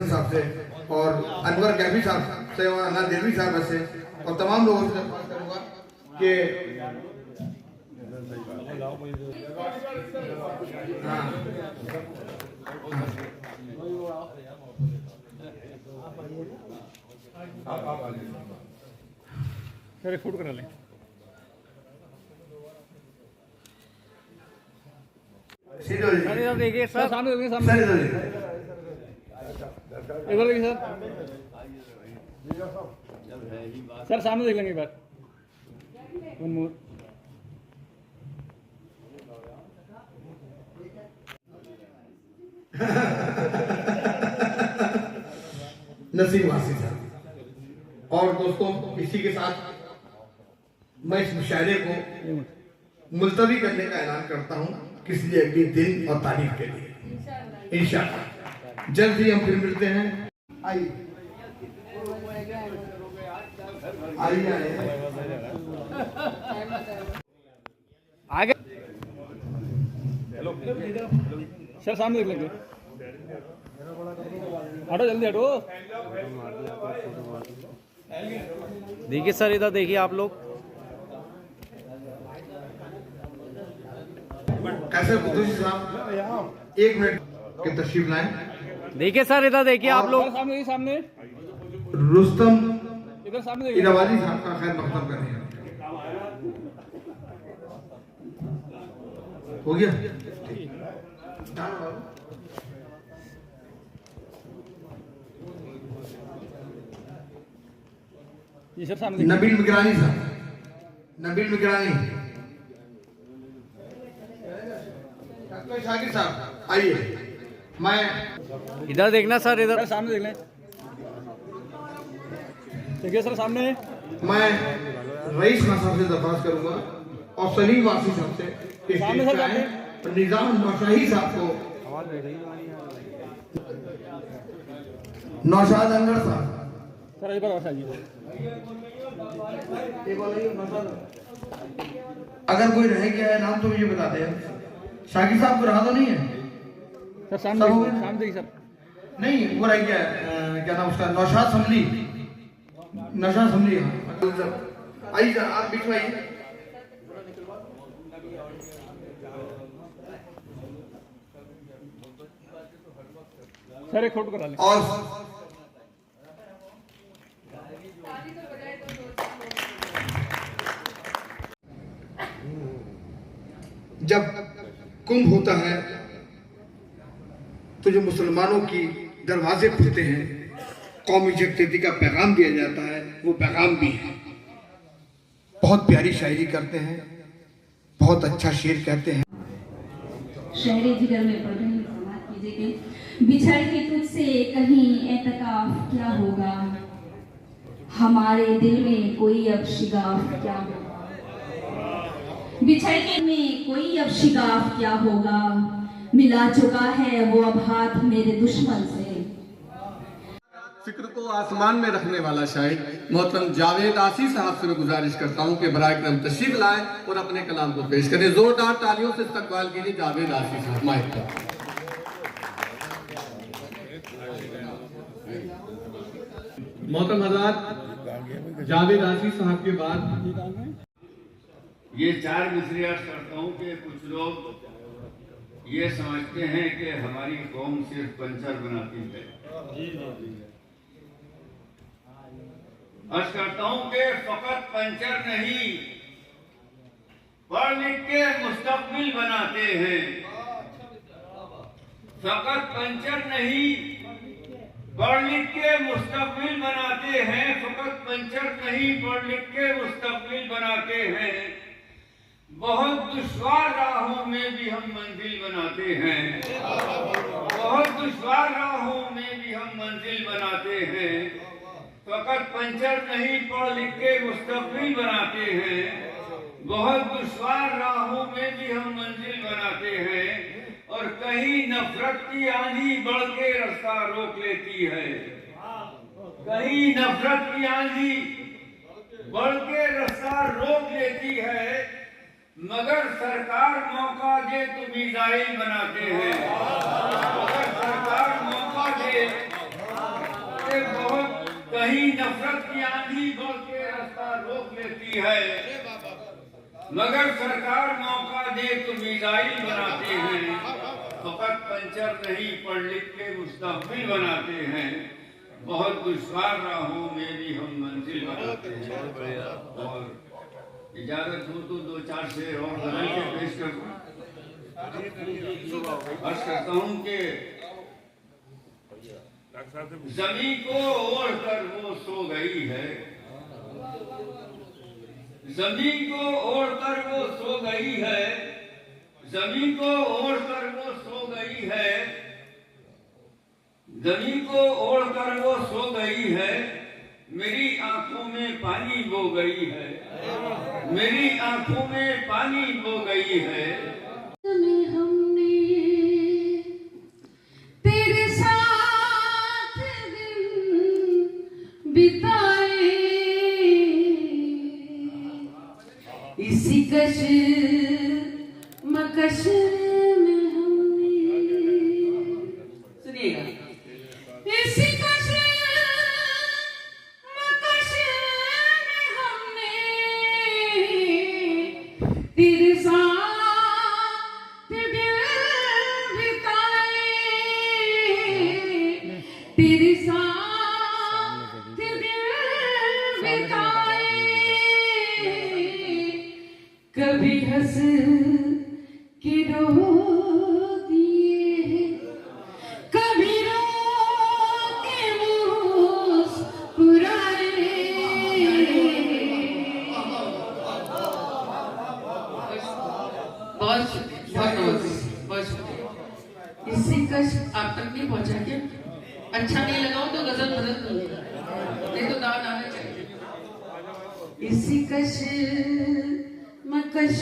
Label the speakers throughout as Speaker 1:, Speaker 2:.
Speaker 1: साहब से और अनवर कैफी साहब से और अन्ना दिलवी साहब से और तमाम लोगों से दरख्वास्त करूंगा कि
Speaker 2: सर फूट करा लें।
Speaker 1: सीधे
Speaker 2: देखिए सर सामने देखिए, सामने इधर देखिए सर सामने देख लेंगे एक बार। One more.
Speaker 1: नसीम वासी साहब और दोस्तों, इसी के साथ मैं इस मुशायरे को मुलतवी करने का ऐलान करता हूं, किसी अगले दिन और तारीख के लिए। इंशाअल्लाह जल्द ही हम फिर मिलते हैं। आइए
Speaker 2: आगे सर सामने देख लेंगे। हटो जल्दी हटो।
Speaker 3: देखिए सर, इधर देखिए आप लोग।
Speaker 1: कैसे बुद्धू साहब 1 मिनट की तशरीफ लाएं।
Speaker 3: देखिए सर, इधर देखिए आप लोग।
Speaker 2: सामने सामने
Speaker 1: रुस्तम
Speaker 2: इधर सामने देखिए।
Speaker 1: इरावादी साहब का खैर मकदम करें। हो गया
Speaker 2: जी सर सामने
Speaker 1: नबील मिगरानी साहब, नबील मिगरानी। शाकिर साहब आइए। मैं
Speaker 3: इधर देखना सर, इधर
Speaker 2: सर सामने देख लें। देखिए सर सामने।
Speaker 1: मैं रईस साहब से दरख्वास्त करूंगा और सलीम वासी साहब से कि
Speaker 2: सामने सर सामने।
Speaker 1: निजाम नौशाही साहब को, नौशाद अंगड़ साहब।
Speaker 2: सर एक बार और चाहिए।
Speaker 1: अगर कोई रह गया है नाम तो मुझे बता दें। शाकिर साहब को रहा तो नहीं है
Speaker 2: सर सामने सामने देखिए सर।
Speaker 1: नहीं, वो रह गया क्या नाम उसका, नौशाद समली, नौशाद समली। आइए आप बीच में आइए।
Speaker 2: सर एक फोटो करा लें।
Speaker 1: और जब कुंभ होता है तो जो मुसलमानों की दरवाजे खुलते हैं, कौमी यकजहती का पैगाम दिया जाता है, वो पैगाम भी है। बहुत प्यारी शायरी करते हैं, बहुत अच्छा शेर कहते हैं।
Speaker 4: शहरी जिगर में पढ़ रही समाज कीजिए कि बिछड़ के तुझसे कहीं एतकाफ क्या होगा, हमारे दिल में कोई अब शिगाफ क्या होगा, बिछड़ के में कोई अब शिगाफ क्या होगा, मिला चुका है वो अब हाथ मेरे दुश्मन से।
Speaker 5: फिक्र को आसमान में रखने वाला शायर मोहतरम जावेद आसी साहब से मैं गुजारिश करता हूं कि बराए करम तशरीफ लाएं और अपने कलाम को पेश करें। जोरदार तालियों से इस्तकबाल कीजिए जावेद आसी साहब। माइक पर। मोहतरम हज़रात, जावेद आसी साहब के बाद
Speaker 6: ये 4 मिसरे अर्ज करता हूँ कि कुछ लोग ये समझते हैं कि हमारी कौम सिर्फ पंचर बनाती है। अर्ज करता हूँ कि फकत पंचर नहीं, पढ़ लिख के मुस्तकबिल बनाते हैं। फकत पंचर नहीं, पढ़ लिख के मुस्तकबिल बनाते हैं। फकत पंचर नहीं, पढ़ लिख के मुस्तकबिल बनाते हैं। बहुत दुश्वार राहों में भी हम मंजिल बनाते हैं। बहुत दुश्वार राहों में भी हम मंजिल बनाते हैं। फकत पंचर नहीं, पढ़ लिख के मुस्तकबिल बनाते हैं। बहुत दुश्वार राहों में भी हम मंजिल बनाते हैं। और कहीं नफरत की आंधी बढ़ के रास्ता रोक लेती है। कहीं नफरत की आंधी बढ़ के रास्ता रोक लेती है। मगर सरकार मौका दे तो मिसाइल बनाते हैं। मगर सरकार मौका दे तो बहुत कहीं नफरत की आंधी बोल के रास्ता रोक लेती है। मगर सरकार मौका दे तो मिसाइल बनाते हैं। फकत पंचर नहीं पढ़ लिख के मुस्तकबिल बनाते हैं। बहुत दुश्वार राहों में भी हम मंजिल बनाते हैं। और इजाजत हो तो 2-4 शेर और गजल के पेश करूं। अर्ज करता हूं कि जमीन को ओढ़ कर वो सो गई है। जमीन को ओढ़ कर वो सो गई है। जमीन को ओढ़ कर वो सो गई है। जमीन को ओढ़ कर वो सो गई है। मेरी आंखों में पानी बो गई है। मेरी आंखों में पानी बो गई है।
Speaker 4: हमने तेरे साथ दिन बिताए, इसी कश मकश में हमने, सुनिएगा, इसी कश मकश में हमने तेरे साथ दिन बिताए, तेरे साथ दिन बिताए। कभी हंस के रो दिए, कभी रो के मुस्कुराए। बहुत शुक्रिया, बहुत शुक्रिया। इससे कष्ट आप तक नहीं पहुंचा क्या? अच्छा नहीं लगा हो तो गजल बदल दो, नहीं तो गाना आना चाहिए। इसी कश मकश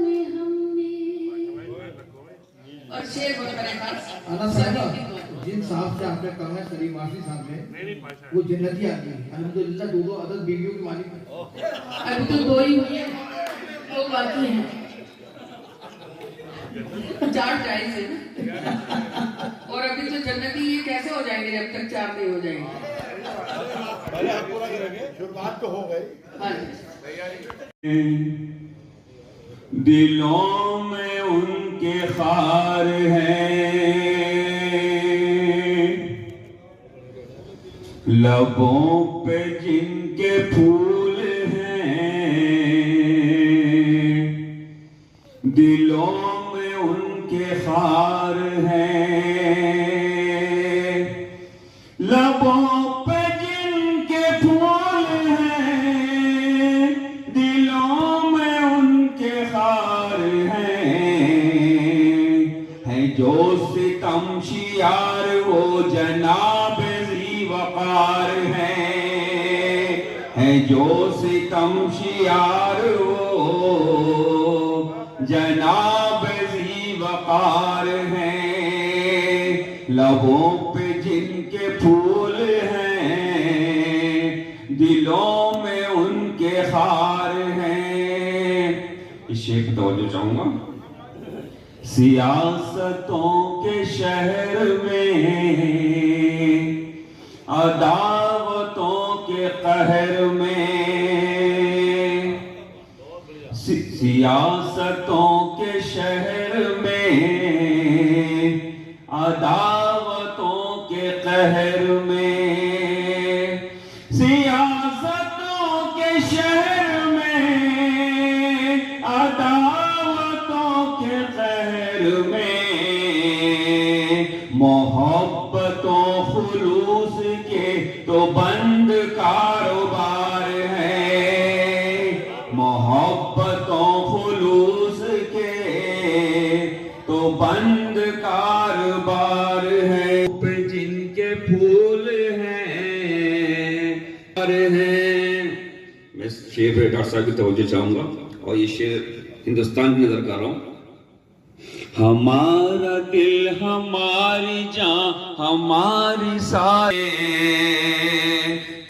Speaker 4: में हमने, और शेर बोले मेरे पास।
Speaker 1: आना साहब, जिन साहब से आपने कहा है सलीम आसी साहब ने, वो जन्नती आदमी है। अल्हम्दुलिल्लाह 2 अदद बीवियों के मालिक है।
Speaker 4: अभी तो 2 ही हुई है, 2 बाकी हैं। 4 जायज है ना। और अभी तो जन्नती ये कैसे हो जाएंगे जब तक 4 नहीं हो जाएंगे?
Speaker 1: शुरुआत तो हो गई।
Speaker 4: हाँ,
Speaker 6: दिलों में उनके खार हैं, लबों पे जिनके फूल हैं। दिलों में उनके खार हैं, लबों पे जिनके फूल हैं। दिलों में उनके खार हैं जो सितम शियार वो जनाब ज़ी वक़ार हैं जो सितम शियार वो जनाब ज़ी वक़ार हैं। लबों पे जिनके फूल हैं, दिलों में उनके खार हैं। इस शेर की तवज्जो चाहूंगा। सियासतों के शहर में, अदावतों के कहर में, सियासतों के शहर में, अदावतों के कहर में, सियासतों के शहर में, अदावतों के कहर में, मोहब्बतों खुलूस के तो बंद कारोबार है। मोहब्बतों खुलूस के तो बंद कारोबार है। जिनके फूल हैं। मैं शेर पे डॉक्टर साहब की तवज्जो चाहूंगा और ये शेर हिंदुस्तान की नजर कर रहा हूँ। हमारा दिल हमारी जान हमारी सारे,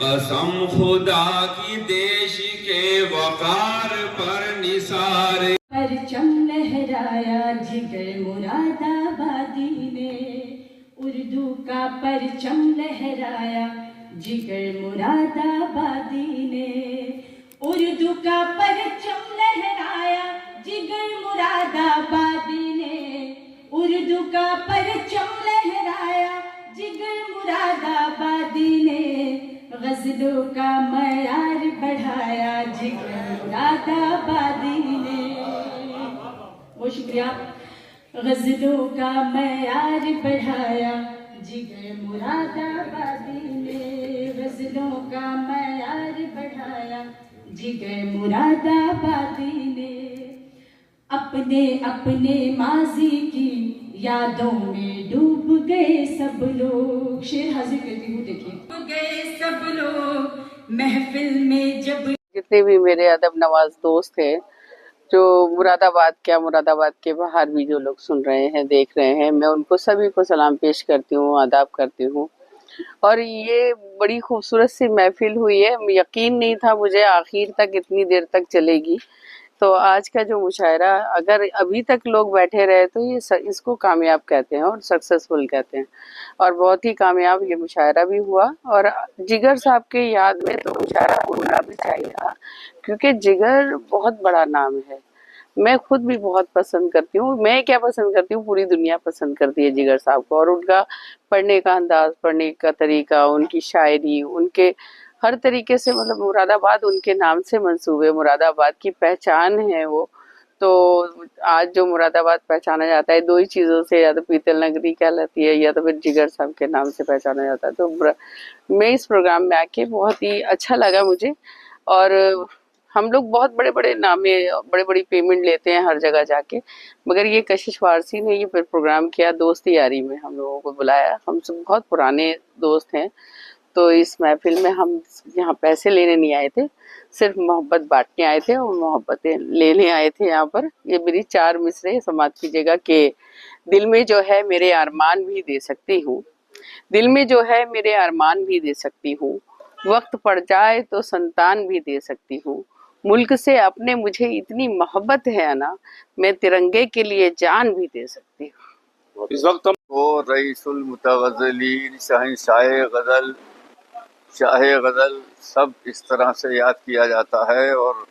Speaker 6: कसम खुदा की देश के वकार पर निसार।
Speaker 4: परचम लहराया जिगर मुरादाबादी ने, उर्दू का परचम लहराया जिगर मुरादाबादी ने, उर्दू का परचम लहराया जिगर मुरादाबादी ने, उर्दू का परचम लहराया जिगर मुरादाबादी ने, गजलों का मयार बढ़ाया जिगर मुरादाबादी ने। बहुत शुक्रिया। गजलों का मयार बढ़ाया जिगर मुरादाबादी ने, गजलों का मयार बढ़ाया जिगर मुरादाबादी ने। अपने अपने माजी की यादों में डूब गए सब लोग। शेर हाजिर करती हूँ, देखिए। डूब गए सब लोग महफिल में जब।
Speaker 7: जितने भी मेरे अदब नवाज दोस्त हैं, जो मुरादाबाद के बाहर भी जो लोग सुन रहे हैं, देख रहे हैं, मैं उनको सभी को सलाम पेश करती हूँ, आदाब करती हूँ। और ये बड़ी खूबसूरत सी महफिल हुई है। यकीन नहीं था मुझे आखिर तक इतनी देर तक चलेगी। तो आज का जो मुशायरा, अगर अभी तक लोग बैठे रहे तो ये इसको कामयाब कहते हैं और सक्सेसफुल कहते हैं। और बहुत ही कामयाब ये मुशायरा भी हुआ। और जिगर साहब के याद में तो मुशायरा होना भी चाहिए था, क्योंकि जिगर बहुत बड़ा नाम है। मैं खुद भी बहुत पसंद करती हूँ। मैं क्या पसंद करती हूँ, पूरी दुनिया पसंद करती है जिगर साहब को। और उनका पढ़ने का अंदाज, पढ़ने का तरीका, उनकी शायरी, उनके हर तरीके से, मतलब मुरादाबाद उनके नाम से मंसूब है, मुरादाबाद की पहचान है वो। तो आज जो मुरादाबाद पहचाना जाता है दो ही चीज़ों से, या तो पीतल नगरी कहलाती है या तो फिर जिगर साहब के नाम से पहचाना जाता है। तो मैं इस प्रोग्राम में आके बहुत ही अच्छा लगा मुझे। और हम लोग बहुत बड़े बड़े नामे, बड़े बड़ी पेमेंट लेते हैं हर जगह जाके, मगर ये कशिश वारसी ने ये फिर प्रोग्राम किया, दोस्ती यारी में हम लोगों को बुलाया। हम सब बहुत पुराने दोस्त हैं। तो इस महफिल में हम यहाँ पैसे लेने नहीं आए थे, सिर्फ मोहब्बत बांटने आए थे और मोहब्बतें लेने आए थे यहाँ पर। ये मेरी 4 मिसरे समाप्त कीजिएगा कि दिल में जो है मेरे अरमान भी दे सकती हूँ, दिल में जो है मेरे अरमान भी दे सकती हूँ, वक्त पड़ जाए तो संतान भी दे सकती हूँ, मुल्क से अपने मुझे इतनी मोहब्बत है ना, मैं तिरंगे के लिए जान भी दे सकती हूँ।
Speaker 8: इस वक्त हम वो रईसुल मुतगज़्ज़लीन, शहंशाह गज़ल, शाह गज़ल, सब इस तरह से याद किया जाता है। और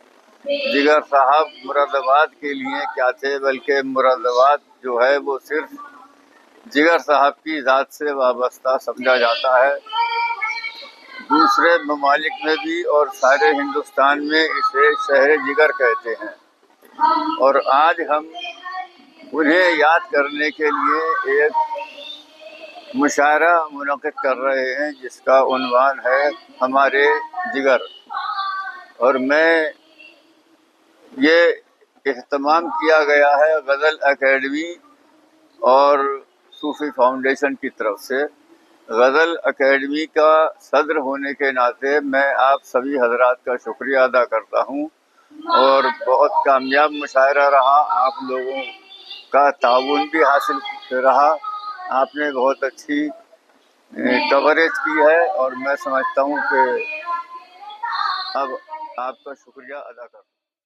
Speaker 8: जिगर साहब मुरादाबाद के लिए क्या थे, बल्कि मुरादाबाद जो है वो सिर्फ जिगर साहब की ज़ात से वाबस्ता समझा जाता है। दूसरे ममालिक में भी और सारे हिंदुस्तान में इसे शहर जिगर कहते हैं। और आज हम उन्हें याद करने के लिए एक मुशायरा मुनक़िद कर रहे हैं जिसका उन्वान है हमारे जिगर। और मैं ये एहतमाम किया गया है गज़ल एकेडमी और सूफ़ी फाउंडेशन की तरफ से। गज़ल एकेडमी का सदर होने के नाते मैं आप सभी हजरात का शुक्रिया अदा करता हूँ। और बहुत कामयाब मुशायरा रहा, आप लोगों का ताउन भी हासिल रहा, आपने बहुत अच्छी कवरेज की है। और मैं समझता हूँ कि अब आपका शुक्रिया अदा करता हूँ।